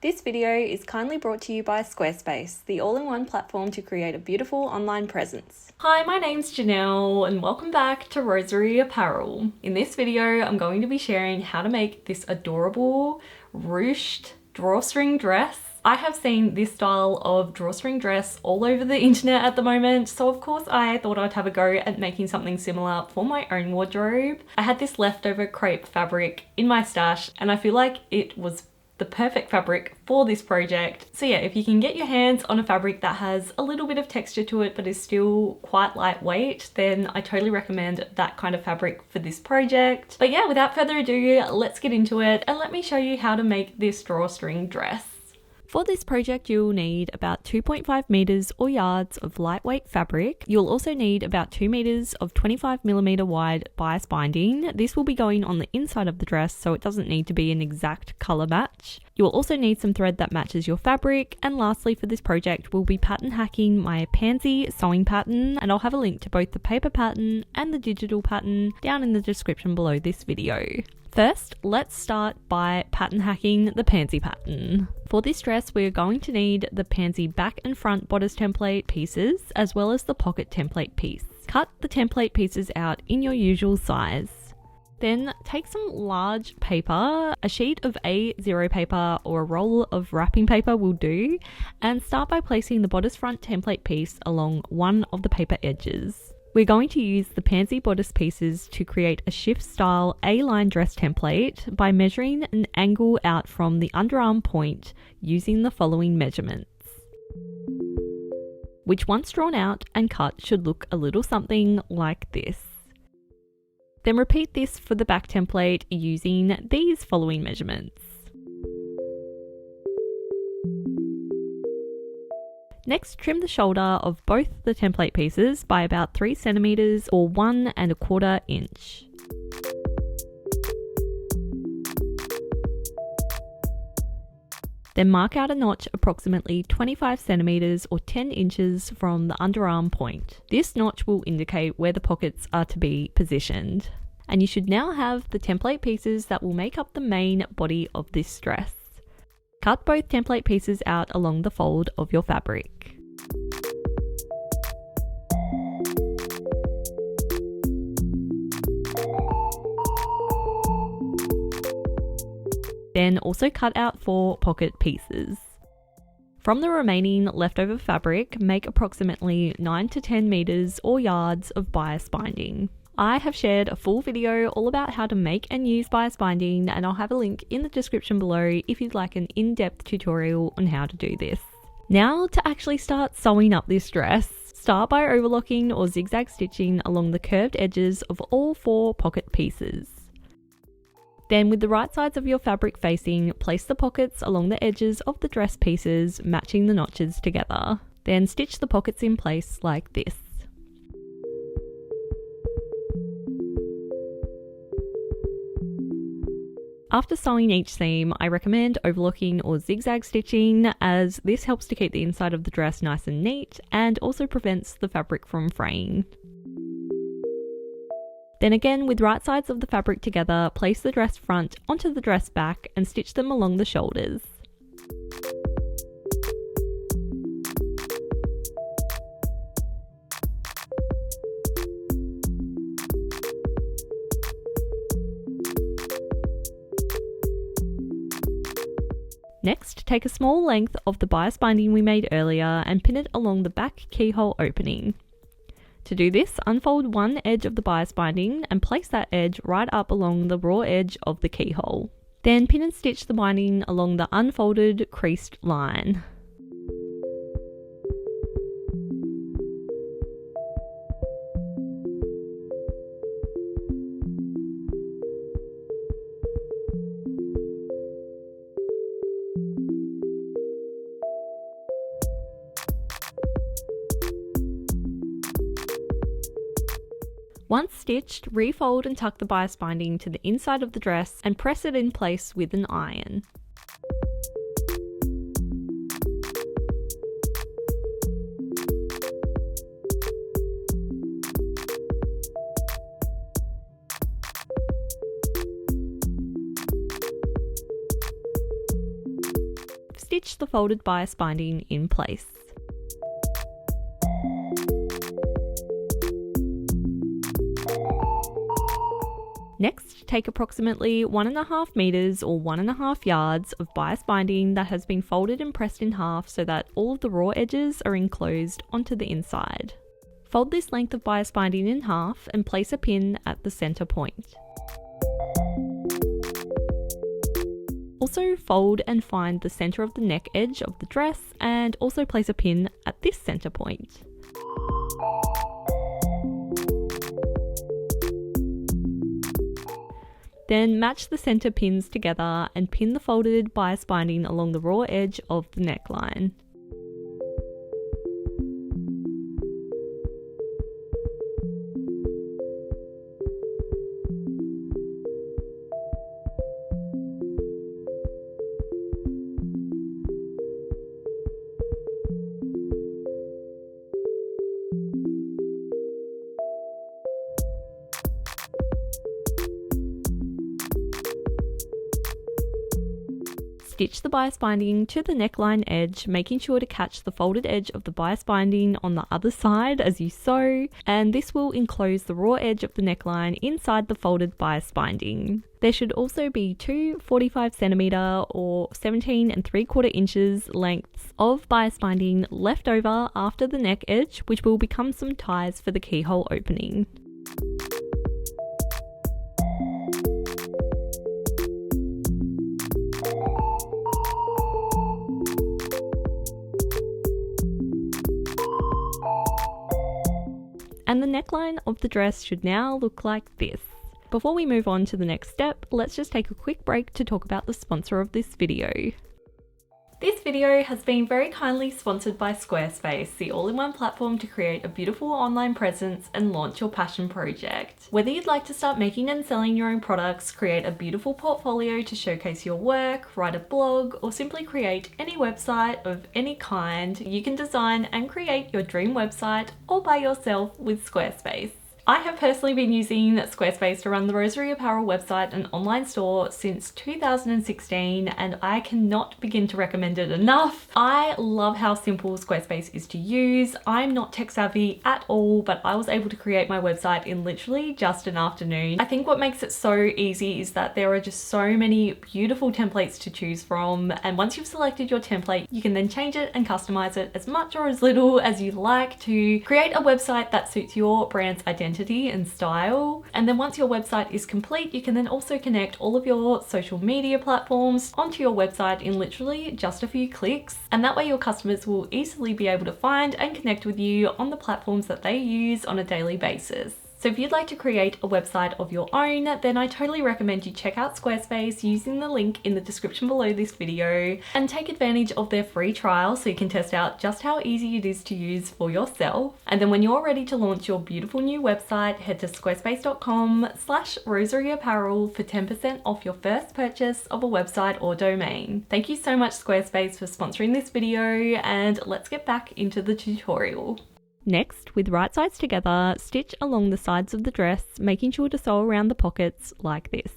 This video is kindly brought to you by Squarespace, the all-in-one platform to create a beautiful online presence. Hi, my name's Janelle and welcome back to Rosery Apparel. In this video, I'm going to be sharing how to make this adorable ruched drawstring dress. I have seen this style of drawstring dress all over the internet at the moment, so of course I thought I'd have a go at making something similar for my own wardrobe. I had this leftover crepe fabric in my stash and I feel like it was the perfect fabric for this project. So yeah, if you can get your hands on a fabric that has a little bit of texture to it but is still quite lightweight, then I totally recommend that kind of fabric for this project. But yeah, without further ado, let's get into it and let me show you how to make this drawstring dress. For this project, you'll need about 2.5 meters or yards of lightweight fabric. You'll also need about 2 meters of 25mm wide bias binding. This will be going on the inside of the dress, so it doesn't need to be an exact color match. You will also need some thread that matches your fabric. And lastly, for this project, we'll be pattern hacking my pansy sewing pattern, and I'll have a link to both the paper pattern and the digital pattern down in the description below this video. First, let's start by pattern hacking the pansy pattern. For this dress, we're going to need the pansy back and front bodice template pieces, as well as the pocket template piece. Cut the template pieces out in your usual size. Then take some large paper, a sheet of A0 paper or a roll of wrapping paper will do, and start by placing the bodice front template piece along one of the paper edges. We're going to use the pansy bodice pieces to create a shift style A-line dress template by measuring an angle out from the underarm point using the following measurements, which once drawn out and cut should look a little something like this. Then repeat this for the back template using these following measurements. Next, trim the shoulder of both the template pieces by about 3 centimeters or 1 1/4 inch. Then mark out a notch approximately 25 centimeters or 10 inches from the underarm point. This notch will indicate where the pockets are to be positioned. And you should now have the template pieces that will make up the main body of this dress. Cut both template pieces out along the fold of your fabric. Then also cut out 4 pocket pieces. From the remaining leftover fabric, make approximately 9 to 10 meters or yards of bias binding. I have shared a full video all about how to make and use bias binding, and I'll have a link in the description below if you'd like an in-depth tutorial on how to do this. Now to actually start sewing up this dress. Start by overlocking or zigzag stitching along the curved edges of all 4 pocket pieces. Then with the right sides of your fabric facing, place the pockets along the edges of the dress pieces, matching the notches together. Then stitch the pockets in place like this. After sewing each seam, I recommend overlocking or zigzag stitching, as this helps to keep the inside of the dress nice and neat and also prevents the fabric from fraying. Then again, with right sides of the fabric together, place the dress front onto the dress back and stitch them along the shoulders. Next, take a small length of the bias binding we made earlier and pin it along the back keyhole opening. To do this, unfold one edge of the bias binding and place that edge right up along the raw edge of the keyhole. Then pin and stitch the binding along the unfolded creased line. Once stitched, refold and tuck the bias binding to the inside of the dress and press it in place with an iron. stitch the folded bias binding in place. Next, take approximately 1.5 meters or 1.5 yards of bias binding that has been folded and pressed in half so that all of the raw edges are enclosed onto the inside. Fold this length of bias binding in half and place a pin at the center point. Also fold and find the center of the neck edge of the dress and also place a pin at this center point. Then match the center pins together and pin the folded bias binding along the raw edge of the neckline. Stitch the bias binding to the neckline edge, making sure to catch the folded edge of the bias binding on the other side as you sew, and this will enclose the raw edge of the neckline inside the folded bias binding. There should also be two 45cm or 17 3/4 inches lengths of bias binding left over after the neck edge, which will become some ties for the keyhole opening. And the neckline of the dress should now look like this. Before we move on to the next step, let's just take a quick break to talk about the sponsor of this video. This video has been very kindly sponsored by Squarespace, the all-in-one platform to create a beautiful online presence and launch your passion project. Whether you'd like to start making and selling your own products, create a beautiful portfolio to showcase your work, write a blog, or simply create any website of any kind, you can design and create your dream website all by yourself with Squarespace. I have personally been using Squarespace to run the Rosery Apparel website and online store since 2016, and I cannot begin to recommend it enough. I love how simple Squarespace is to use. I'm not tech savvy at all, but I was able to create my website in literally just an afternoon. I think what makes it so easy is that there are just so many beautiful templates to choose from, and once you've selected your template, you can then change it and customize it as much or as little as you like to create a website that suits your brand's identity and style. And then once your website is complete, you can then also connect all of your social media platforms onto your website in literally just a few clicks. And that way your customers will easily be able to find and connect with you on the platforms that they use on a daily basis. So if you'd like to create a website of your own, then I totally recommend you check out Squarespace using the link in the description below this video and take advantage of their free trial so you can test out just how easy it is to use for yourself. And then when you're ready to launch your beautiful new website, head to squarespace.com/roseryapparel for 10% off your first purchase of a website or domain. Thank you so much Squarespace for sponsoring this video, and let's get back into the tutorial. Next, with right sides together, stitch along the sides of the dress, making sure to sew around the pockets like this.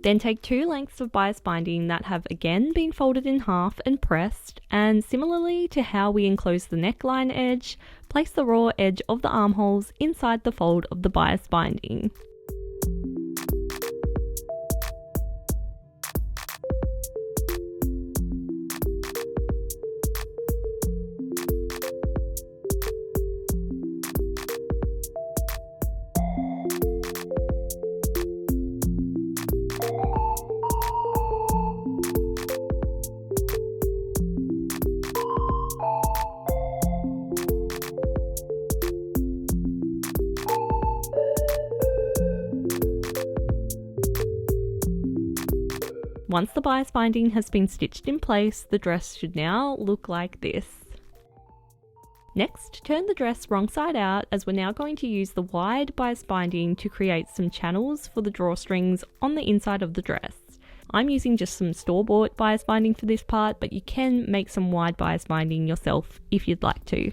Then take two lengths of bias binding that have again been folded in half and pressed, and similarly to how we enclose the neckline edge, place the raw edge of the armholes inside the fold of the bias binding. Once the bias binding has been stitched in place, the dress should now look like this. Next, turn the dress wrong side out, as we're now going to use the wide bias binding to create some channels for the drawstrings on the inside of the dress. I'm using just some store-bought bias binding for this part, but you can make some wide bias binding yourself if you'd like to.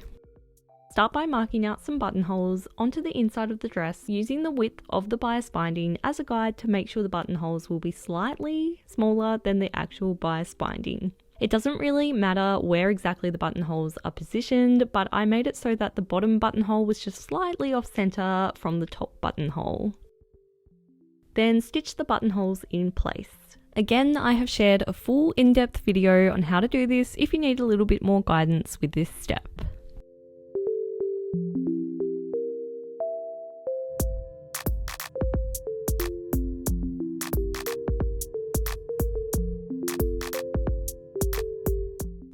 Start by marking out some buttonholes onto the inside of the dress using the width of the bias binding as a guide to make sure the buttonholes will be slightly smaller than the actual bias binding. It doesn't really matter where exactly the buttonholes are positioned, but I made it so that the bottom buttonhole was just slightly off center from the top buttonhole. Then stitch the buttonholes in place. Again, I have shared a full in-depth video on how to do this if you need a little bit more guidance with this step.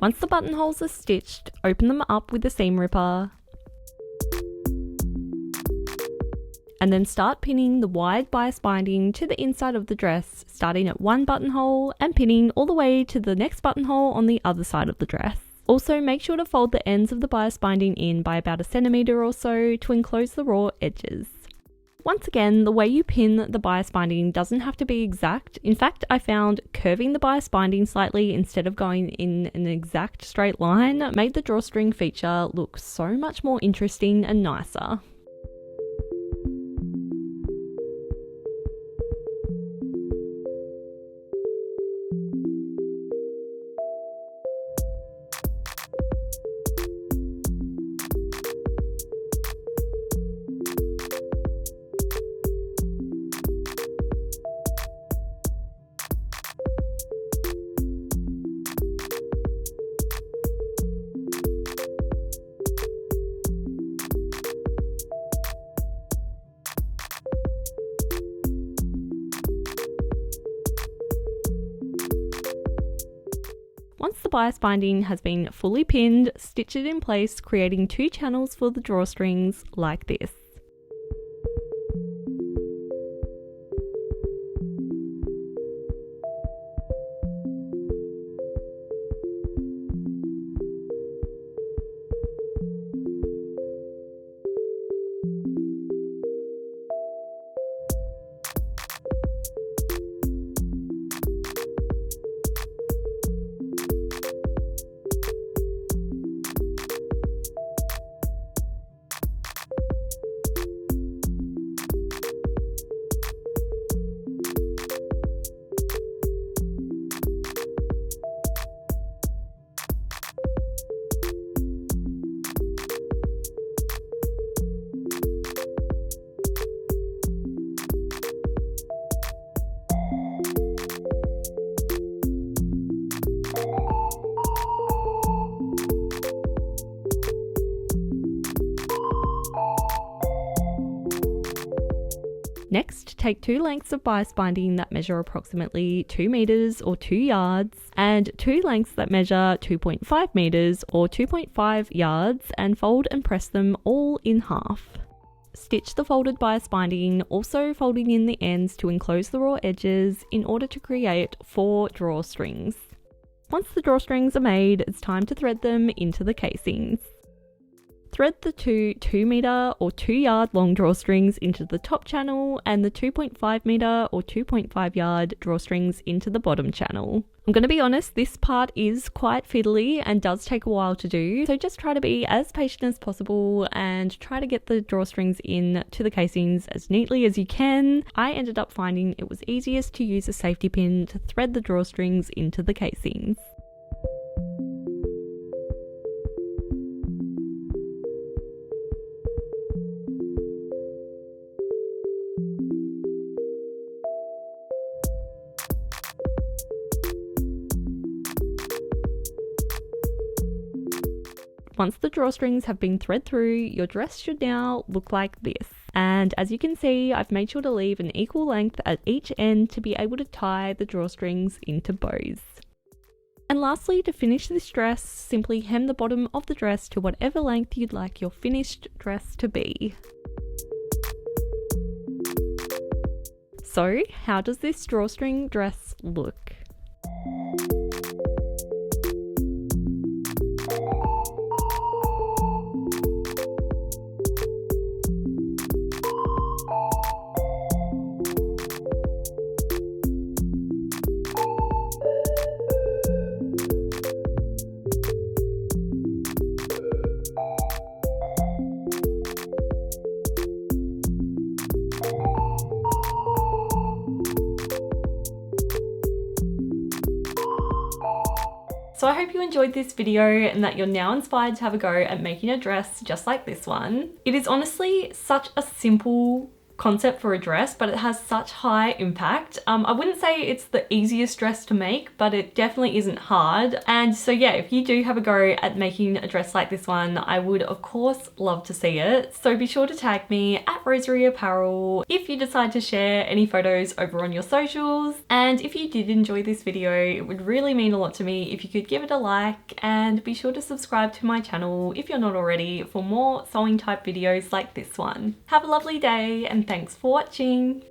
Once the buttonholes are stitched, open them up with a seam ripper and then start pinning the wide bias binding to the inside of the dress, starting at one buttonhole and pinning all the way to the next buttonhole on the other side of the dress. Also, make sure to fold the ends of the bias binding in by about 1 centimeter or so to enclose the raw edges. Once again, the way you pin the bias binding doesn't have to be exact. In fact, I found curving the bias binding slightly instead of going in an exact straight line made the drawstring feature look so much more interesting and nicer. Once the bias binding has been fully pinned, stitch it in place, creating 2 channels for the drawstrings like this. Next, take 2 lengths of bias binding that measure approximately 2 meters or 2 yards, and 2 lengths that measure 2.5 meters or 2.5 yards, and fold and press them all in half. Stitch the folded bias binding, also folding in the ends to enclose the raw edges in order to create 4 drawstrings. Once the drawstrings are made, it's time to thread them into the casings. Thread the 2 meter or 2 yard long drawstrings into the top channel and the 2.5 meter or 2.5 yard drawstrings into the bottom channel. I'm going to be honest, this part is quite fiddly and does take a while to do, so just try to be as patient as possible and try to get the drawstrings in to the casings as neatly as you can. I ended up finding it was easiest to use a safety pin to thread the drawstrings into the casings. Once the drawstrings have been thread through, your dress should now look like this. And as you can see, I've made sure to leave an equal length at each end to be able to tie the drawstrings into bows. And lastly, to finish this dress, simply hem the bottom of the dress to whatever length you'd like your finished dress to be. So, how does this drawstring dress look? So I hope you enjoyed this video and that you're now inspired to have a go at making a dress just like this one. It is honestly such a simple concept for a dress, but it has such high impact. I wouldn't say it's the easiest dress to make, but it definitely isn't hard. And so yeah, if you do have a go at making a dress like this one, I would of course love to see it. So be sure to tag me at Rosery Apparel if you decide to share any photos over on your socials. And if you did enjoy this video, it would really mean a lot to me if you could give it a like, and be sure to subscribe to my channel if you're not already for more sewing type videos like this one. Have a lovely day and thanks for watching.